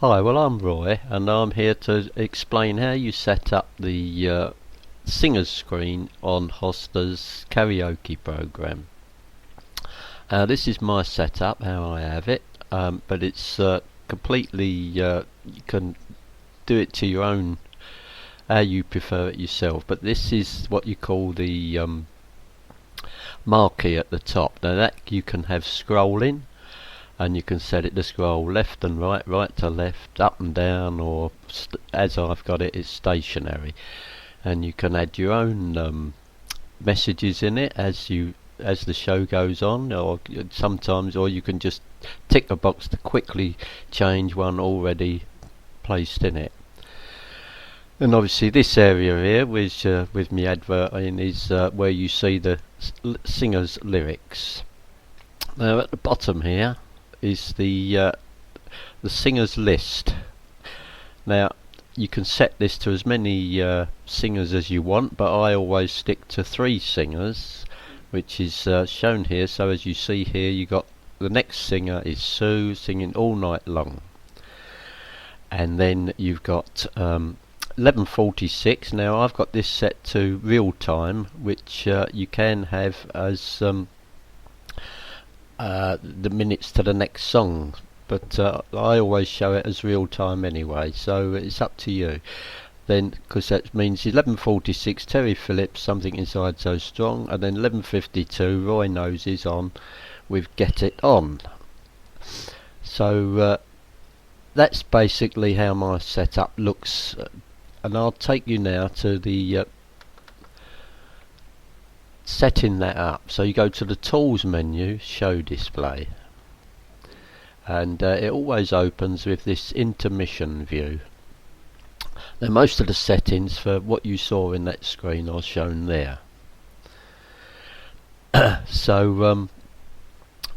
Hi, well I'm Roy and I'm here to explain how you set up the singer's screen on Hoster's karaoke program. This is my setup, how I have it, but it's completely, you can do it to your own, how you prefer it yourself, but this is what you call the marquee at the top. Now that you can have scrolling, and you can set it to scroll left and right, right to left, up and down, or as I've got it, it's stationary. And you can add your own messages in it as the show goes on, or sometimes, or you can just tick a box to quickly change one already placed in it. And obviously this area here, which with me advert in, is where you see the singer's lyrics. Now at the bottom here is the singer's list. Now you can set this to as many singers as you want, but I always stick to 3 singers, which is shown here. So as you see here, you got the next singer is Sue singing All Night Long, and then you've got 11:46. Now I've got this set to real time, which you can have as the minutes to the next song, but I always show it as real time anyway, so it's up to you. Then, because that means 11:46 Terry Phillips, Something Inside So Strong, and then 11:52 Roy Knows is on with Get It On. So that's basically how my setup looks, and I'll take you now to the setting that up. So you go to the tools menu, show display, and it always opens with this intermission view. Now most of the settings for what you saw in that screen are shown there. So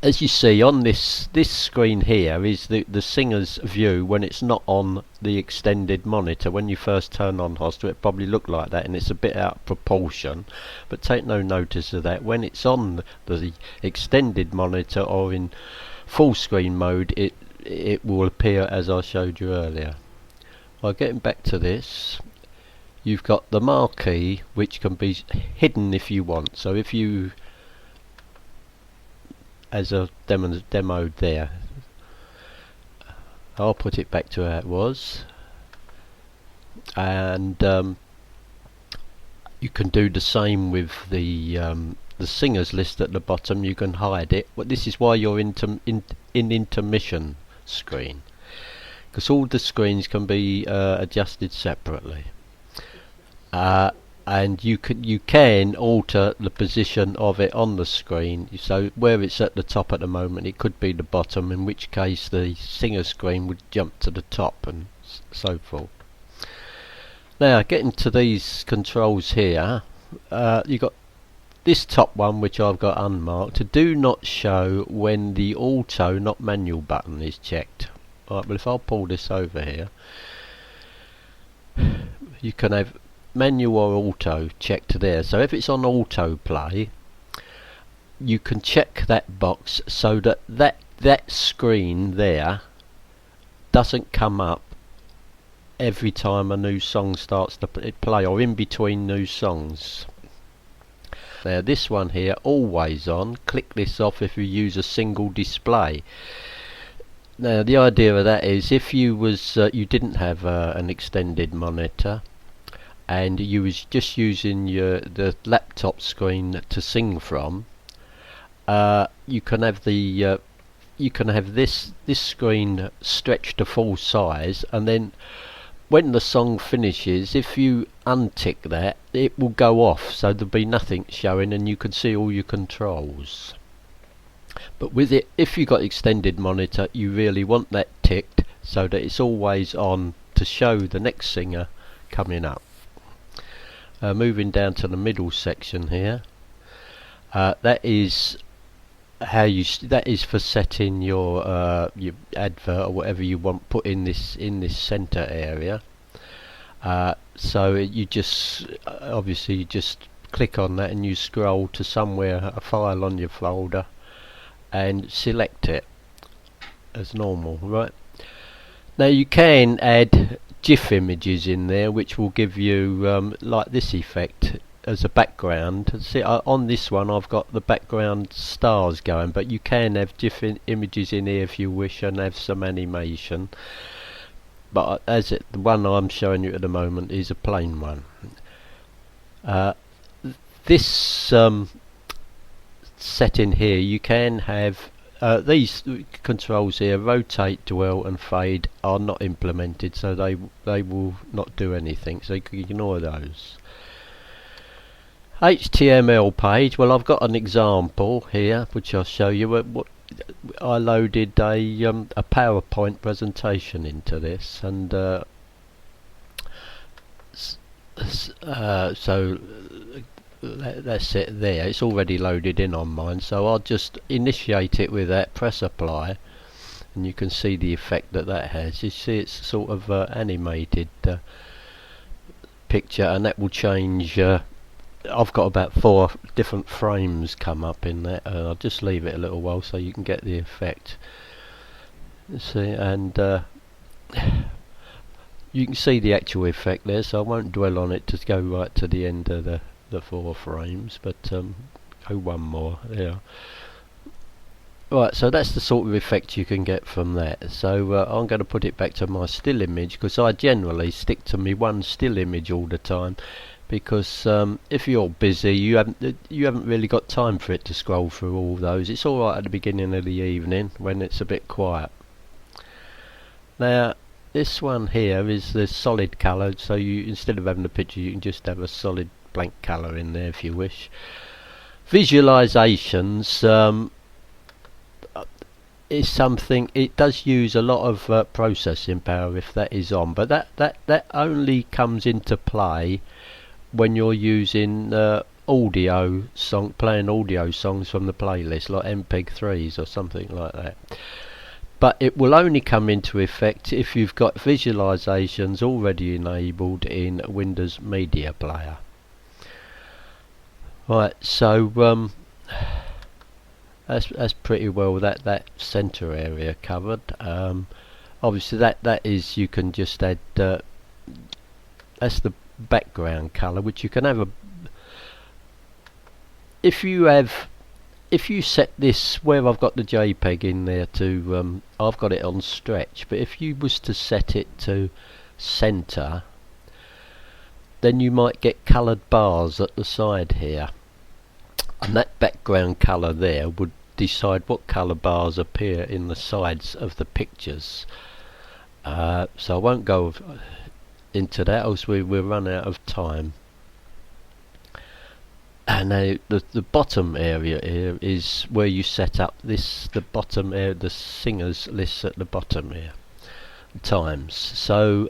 as you see on this screen here is the singer's view when it's not on the extended monitor. When you first turn on Hoster, it probably looked like that, and it's a bit out of proportion, but take no notice of that. When it's on the extended monitor or in full screen mode, it will appear as I showed you earlier. Well, getting back to this, you've got the marquee, which can be hidden if you want. So if you, as a demoed there, I'll put it back to how it was, and you can do the same with the singers list at the bottom. You can hide it. Well, this is why you're in intermission screen, because all the screens can be adjusted separately. And you can alter the position of it on the screen. So where it's at the top at the moment, it could be the bottom, in which case the singer screen would jump to the top, and so forth. Now getting to these controls here, you've got this top one, which I've got unmarked, do not show when the auto, not manual button is checked. Right, but if I pull this over here, you can have manual or auto checked there. So if it's on auto play, you can check that box so that that screen there doesn't come up every time a new song starts to play, or in between new songs. Now this one here, always on, click this off if you use a single display. Now the idea of that is if you was you didn't have an extended monitor, and you was just using the laptop screen to sing from, you can have this screen stretched to full size, and then when the song finishes, if you untick that, it will go off, so there'll be nothing showing and you can see all your controls. But with it, if you got extended monitor, you really want that ticked so that it's always on to show the next singer coming up. Moving down to the middle section here, that is for setting your advert or whatever you want put in this center area. So you just obviously just click on that and you scroll to somewhere, a file on your folder, and select it as normal, right? Now you can add GIF images in there, which will give you like this effect as a background. See, on this one I've got the background stars going, but you can have GIF images in here if you wish and have some animation. But the one I'm showing you at the moment is a plain one. This setting here, you can have these controls here, rotate, dwell and fade, are not implemented, so they will not do anything, so you can ignore those. HTML page, well, I've got an example here which I'll show you. What I loaded a PowerPoint presentation into this, and so that's it there. It's already loaded in on mine, so I'll just initiate it with that, press apply, and you can see the effect that has. You see it's sort of animated picture, and that will change. I've got about 4 different frames come up in that. I'll just leave it a little while so you can get the effect. See, and you can see the actual effect there, so I won't dwell on it to go right to the end of the 4 frames, but go one more. Yeah. Right, so that's the sort of effect you can get from that. So I'm going to put it back to my still image, because I generally stick to me one still image all the time, because if you're busy, you haven't really got time for it to scroll through all those. It's all right at the beginning of the evening when it's a bit quiet. Now this one here is the solid colour, so you, instead of having a picture, you can just have a solid blank colour in there if you wish. Visualizations is something, it does use a lot of processing power if that is on, but that only comes into play when you're using audio song, playing audio songs from the playlist, like MP3s or something like that. But it will only come into effect if you've got visualizations already enabled in Windows Media Player. Right, so that's pretty well that center area covered. Obviously that is, you can just add that's the background color, which you can have if you set this where I've got the JPEG in there to I've got it on stretch, but if you was to set it to center, then you might get colored bars at the side here, and that background color there would decide what color bars appear in the sides of the pictures. So I won't go into that, else we'll run out of time. And now the bottom area here is where you set up the bottom area, the singers lists at the bottom here, times. So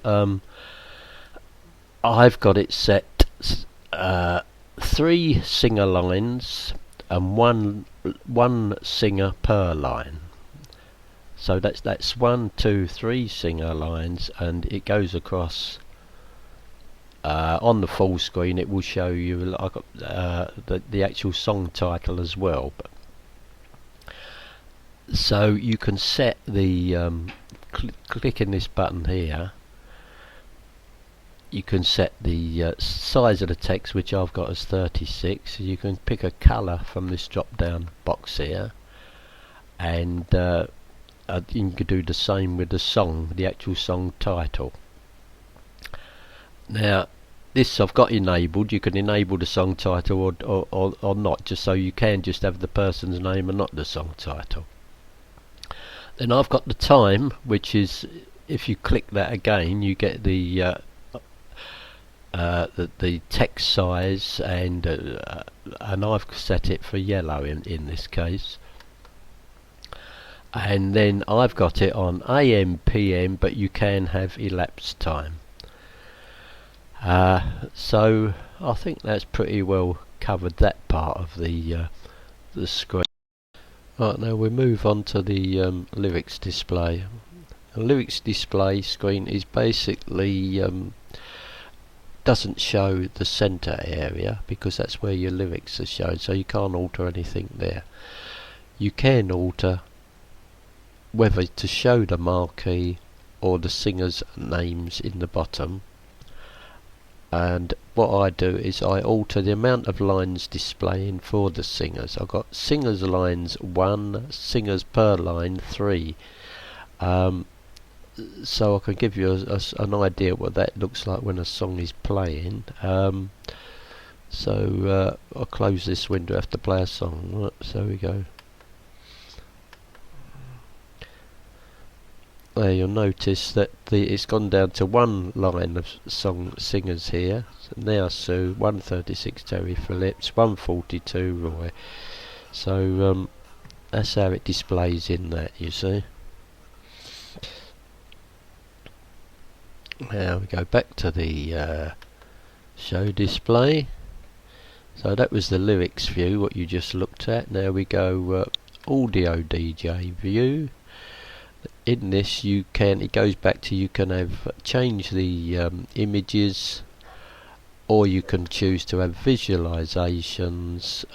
I've got it set 3 singer lines and one singer per line. So that's 1, 2, 3 singer lines, and it goes across. On the full screen it will show you the actual song title as well. So you can set the clicking this button here, you can set the size of the text, which I've got as 36. You can pick a colour from this drop down box here, and you can do the same with the song, the actual song title. Now this I've got enabled. You can enable the song title or not, just so you can just have the person's name and not the song title. Then I've got the time, which is, if you click that again, you get the text size, and I've set it for yellow in this case. And then I've got it on AM, PM, but you can have elapsed time. So I think that's pretty well covered that part of the screen. Right, now we move on to the lyrics display. The lyrics display screen is basically doesn't show the center area, because that's where your lyrics are shown, so you can't alter anything there. You can alter whether to show the marquee or the singers' names in the bottom. And what I do is I alter the amount of lines displaying for the singers. I've got singers lines 1, singers per line 3. So I can give you an idea what that looks like when a song is playing. So I'll close this window after play a song. Right, so we go. There you'll notice that it's gone down to one line of singers here. So now Sue, 136 Terry Phillips, 142 Roy. So that's how it displays in that, you see. Now we go back to the show display. So that was the lyrics view, what you just looked at. Now we go audio DJ view. In this it goes back to, you can have change the images, or you can choose to have visualizations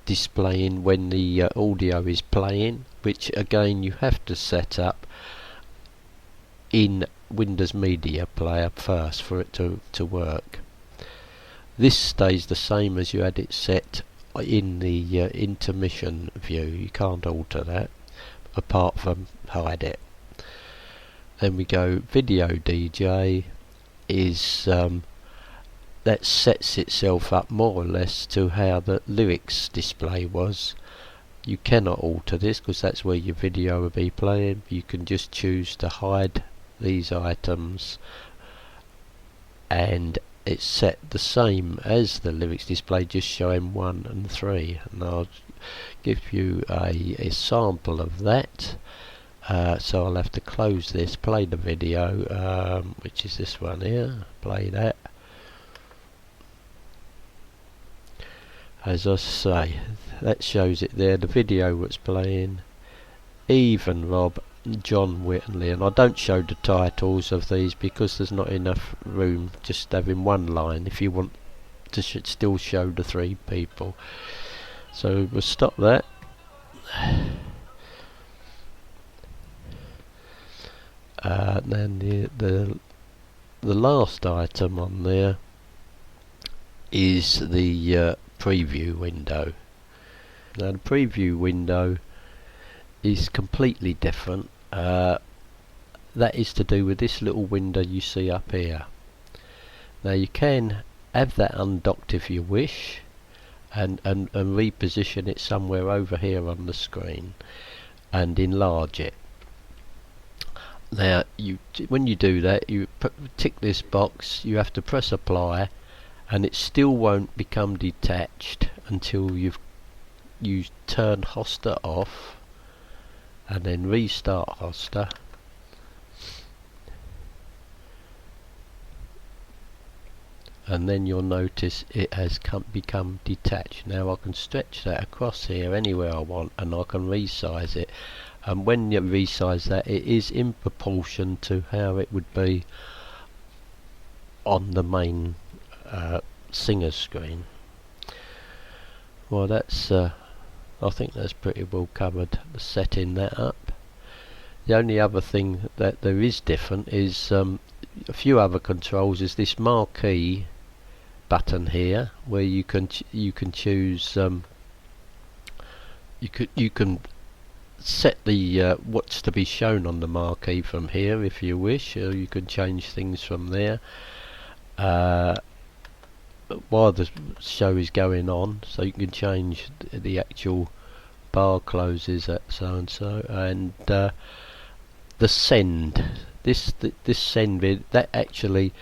displaying when the audio is playing, which again you have to set up in Windows Media Player first for it to work. This stays the same as you had it set in the intermission view. You can't alter that apart from hide it. Then we go video DJ is that sets itself up more or less to how the lyrics display was. You cannot alter this because that's where your video will be playing. You can just choose to hide these items, and it's set the same as the lyrics display, just showing 1 and 3, and I'll give you a sample of that. So I'll have to close this, play the video, which is this one here, play that. As I say, that shows it there, the video was playing, Even Rob, John Whitley, and I don't show the titles of these because there's not enough room just having one line if you want to still show the 3 people. So we'll stop that. Then the last item on there is the preview window. Now the preview window is completely different. That is to do with this little window you see up here. Now you can have that undocked if you wish, and reposition it somewhere over here on the screen and enlarge it. Now when you do that, you tick this box, you have to press apply, and it still won't become detached until you turn Hoster off and then restart Hoster. And then you'll notice it has become detached. Now I can stretch that across here anywhere I want, and I can resize it. And when you resize that, it is in proportion to how it would be on the main singer screen. Well, that's I think that's pretty well covered setting that up. The only other thing that there is different is a few other controls. Is this marquee button here, where you can choose you can set the what's to be shown on the marquee from here if you wish, or you can change things from there while the show is going on, so you can change the actual bar closes at so and so, and the send, this send bit, that actually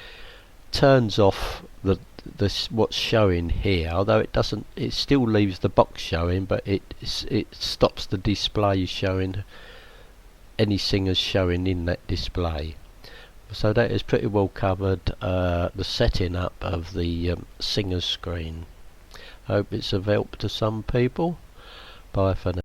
turns off this what's showing here, although it still leaves the box showing, but it stops the display showing any singers showing in that display. So that is pretty well covered the setting up of the singers screen. I hope it's of help to some people. Bye for now.